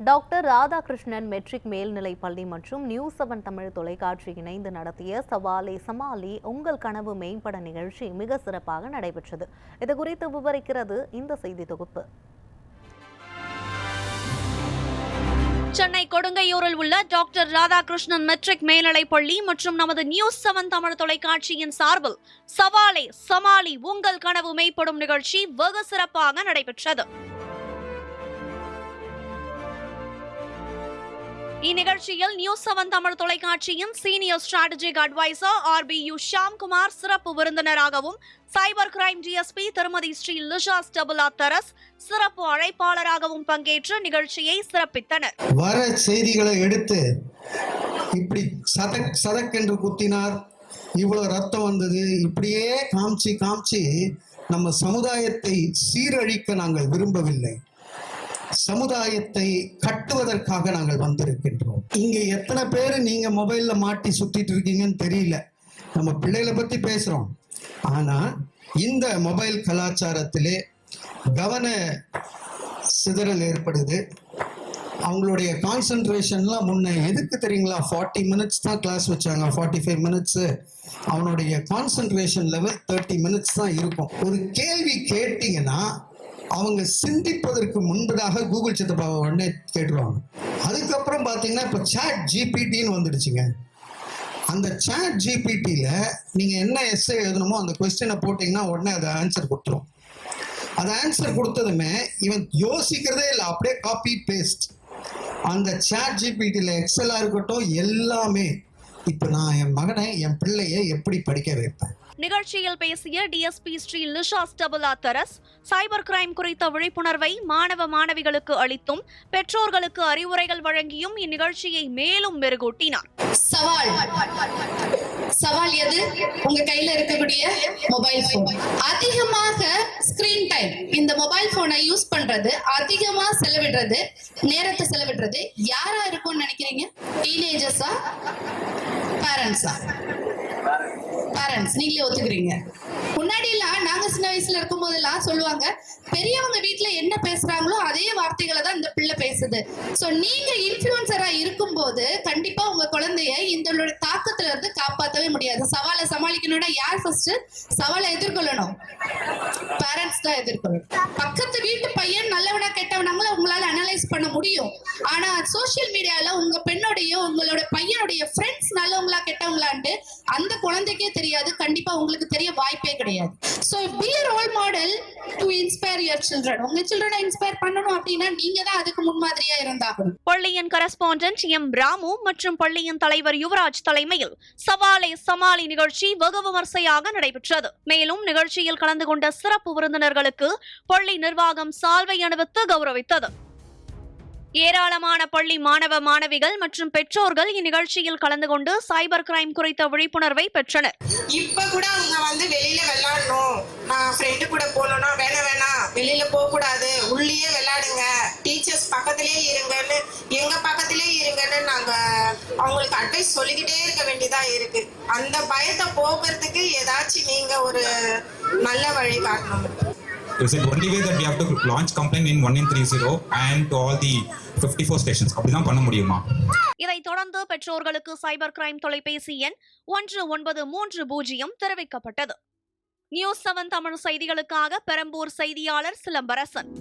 Doctor Radhakrishnan matric மேல்நிலைப் பள்ளி மற்றும் நியூஸ் 7 தமிழ் தொலைக்காட்சி இணைந்து நடத்திய சவாலே சமாளி உங்கள் கனவு மேம்பட நிகழ்ச்சி மிக சிறப்பாக நடைபெற்றது. இதுகுறித்து விவரிக்கிறது இந்த செய்தி தொகுப்பு. சென்னை கொடுங்கையூரில் உள்ள டாக்டர் ராதாகிருஷ்ணன் மெட்ரிக் மேல்நிலைப் பள்ளி மற்றும் நமது நியூஸ் 7 தமிழ் தொலைக்காட்சியின் சார்பில் சவாலே சமாளி உங்கள் கனவு மேம்படும் நிகழ்ச்சி வெகு சிறப்பாக நடைபெற்றது. இந்நிகழ்ச்சியில் நியூஸ் 7 தமிழ் தொலைக்காட்சியின் senior strategic advisor RBU Shamkumar சிறப்பு விருந்தினராகவும், சைபர் கிரைம் டிஎஸ்பி திருமதி ஸ்ரீ லிஷா ஸ்டபுலா தரஸ் சிறப்பு அழைப்பாளராகவும் பங்கேற்று நிகழ்ச்சியை சிறப்பித்தனர். வர செய்திகளை எடுத்து இப்படி சதக்கென்று குத்தினார், இவ்வளவு ரத்தம் வந்தது, இப்படியே காமிச்சு நம்ம சமுதாயத்தை சீரழிக்க நாங்கள் விரும்பவில்லை. சமுதாயத்தை கட்டுவதற்காக நாங்கள் வந்திருக்கின்றோம். இங்க எத்தனை பேர் நீங்க மொபைல்ல மாட்டி சுத்திட்டு இருக்கீங்கன்னு தெரியல. நம்ம பிள்ளைகளை பத்தி பேசுறோம், ஆனா இந்த மொபைல் கலாச்சாரத்திலே கவன சிதறல் ஏற்படுது. அவங்களுடைய கான்சென்ட்ரேஷன்லாம் முன்ன எதுக்கு தெரியுங்களா? 40 மினிட்ஸ் தான் கிளாஸ் வச்சாங்க, 45 மினிட்ஸ். அவனுடைய கான்சென்ட்ரேஷன் லெவல் 30 மினிட்ஸ் தான் இருக்கும். ஒரு கேள்வி கேட்டீங்கன்னா அவங்க சிந்திப்பதற்கு முன்பதாக கூகுள் சித்தப்பாவை உடனே கேட்டுருவாங்க. அதுக்கப்புறம் பார்த்தீங்கன்னா இப்போ சாட் ஜிபிடின்னு வந்துடுச்சுங்க. அந்த சாட் ஜிபிடியில் நீங்கள் என்ன எஸ்ஸே எழுதணுமோ அந்த கொஸ்டினை போட்டிங்கன்னா உடனே அதை ஆன்சர் கொடுத்துரும். அது ஆன்சர் கொடுத்ததுமே இவன் யோசிக்கிறதே இல்லை, அப்படியே காப்பி பேஸ்ட். அந்த சாட் ஜிபிடியில் எக்ஸலாக இருக்கட்டும் எல்லாமே. இப்போ நான் என் மகனை என் பிள்ளையை எப்படி படிக்க வைப்பேன்? நிகழ்ச்சியில் பேசிய DSP Sri Lisha ஸ்டபுலா தரஸ் cyber crime குறித்த விழிப்புணர்வை மாணவ மாணவிகளுக்கு அளித்தும் பெற்றோர்களுக்கு அறிவுரைகள் வழங்கியும் இந்நிகழ்ச்சியை மேலும் மெருகூட்டினார். சவால் எது? உங்க கையில இருக்கக்கூடிய மொபைல் போன். அதிகமாக ஸ்கிரீன் டைம், இந்த மொபைல் போனை யூஸ் பண்றது, அதிகமா செலவிடுறது, நேரத்தை செலவிடுறது யாரா இருக்கும்னு நினைக்கிறீங்க? டீனேஜர்ஸா, பேரண்ட்ஸா? பேரண்ட்ஸ். நீங்களே ஒத்துக்கிறீங்க. முன்னாடி எல்லாம் நாங்க சின்ன வயசுல இருக்கும் போதெல்லாம் சொல்லுவாங்க, பெரியவங்க வீட்டுல என்ன பேசுறாங்களோ அதே வார்த்தைகளை தான் இந்த பிள்ளை பேசுது. சோ நீங்க இன்ஃபுளுசரா இருக்கும் போது கண்டிப்பா உங்க குழந்தைய இந்த தாக்கத்துல இருந்து காப்பாற்றவே முடியாது. சவாலை சமாளிக்கணும்னா யார் ஃபர்ஸ்ட் சவாலை எதிர்கொள்ளணும்? பேரண்ட்ஸ் தான் எதிர்கொள்ளணும். பக்கத்து வீட்டு பையன் நல்லவனா கெட்டவனாங்கள உங்களால அனலைஸ் பண்ண முடியும். ஆனா சோசியல் மீடியால உங்க பெண்ணுடைய உங்களோட பையனுடைய ஃப்ரெண்ட்ஸ் நல்லவங்களா கெட்டவங்களான்ட்டு அந்த குழந்தைக்கே தெரியாது. கண்டிப்பா உங்களுக்கு தெரிய வாய்ப்பே கிடையாது. So be a role model to inspire your children. உங்க children இன்ஸ்பயர் பண்ணனும் அப்படினா நீங்க தான் அதுக்கு முன்மாதிரியா இருந்தாகணும். பள்ளியின் கரஸ்பாண்டன்ட் எம் ராமு மற்றும் பள்ளியின் தலைவர் யுவராஜ் தலைமையில் சவாலே சமாளி நிகழ்ச்சி வெகு விமர்சையாக நடைபெற்றது. மேலும் நிகழ்ச்சியில் கலந்து கொண்ட சிறப்பு விருந்தினர்களுக்கு பள்ளி நிர்வாகம் சால்வை அணிவித்து கௌரவித்தது. ஏராளமான பள்ளி மாணவ மாணவிகள் மற்றும் பெற்றோர்கள் இந்நிகழ்ச்சியில் கலந்து கொண்டு சைபர் கிரைம் குறித்த விழிப்புணர்வை பெற்றனர். இப்ப கூட அவங்க வெளியில விளையாடணும், நான் ஃப்ரெண்டு கூட போகணும்னா வேணாம் வெளியில போக கூடாது, உள்ளேயே விளையாடுங்க, டீச்சர்ஸ் பக்கத்திலே இருங்கன்னு, எங்க பக்கத்திலே இருங்கன்னு நாங்க அவங்களுக்கு அட்வைஸ் சொல்லிக்கிட்டே இருக்க வேண்டியதா இருக்கு. அந்த பயத்தை போக்குறதுக்கு ஏதாச்சும் நீங்க ஒரு நல்ல வழி காட்டணும். Is it only way that we have to launch complaint in 1930 and to all the 54 stations? அப்படிதான் பண்ண முடியுமா? இதைத் தொடர்ந்து பெற்றோர்களுக்கு சைபர் கிரைம் தொலைபேசி எண் 1930 தெரிவிக்கப்பட்டது. நியூஸ் 7 தமிழ் செய்திகளுக்காக பெரம்பூர் செய்தியாளர் சிலம்பரசன்.